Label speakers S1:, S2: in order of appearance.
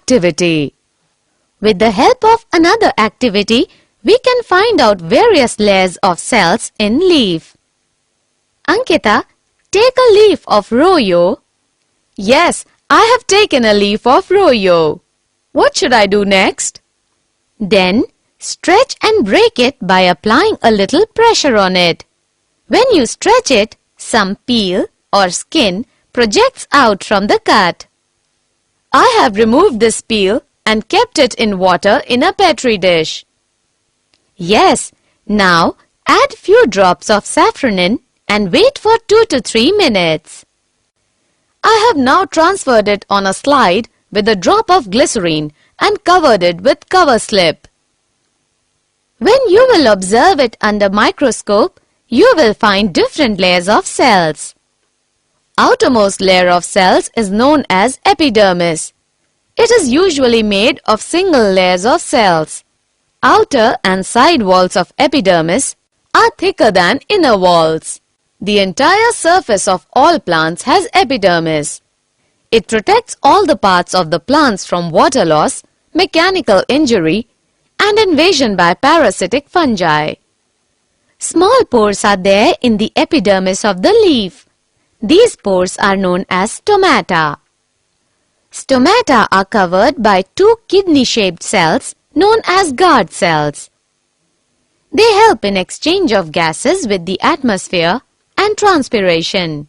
S1: activity. With the help of another activity, we can find out various layers of cells in leaf. Ankita, take a leaf of Royo. Yes, I have taken a leaf of Royo. What should I do next? Then, stretch and break it by applying a little pressure on it. When you stretch it, some peel or skin projects out from the cut. I have removed this peel and kept it in water in a petri dish. Yes, now add few drops of saffron in and wait for 2 to 3 minutes. I have now transferred it on a slide with a drop of glycerine and covered it with cover slip. When you will observe it under microscope, you will find different layers of cells. Outermost layer of cells is known as epidermis. It is usually made of single layers of cells. Outer and side walls of epidermis are thicker than inner walls. The entire surface of all plants has epidermis. It protects all the parts of the plants from water loss, mechanical injury, and invasion by parasitic fungi. Small pores are there in the epidermis of the leaf. These pores are known as stomata. Stomata are covered by 2 kidney-shaped cells known as guard cells. They help in exchange of gases with the atmosphere and transpiration.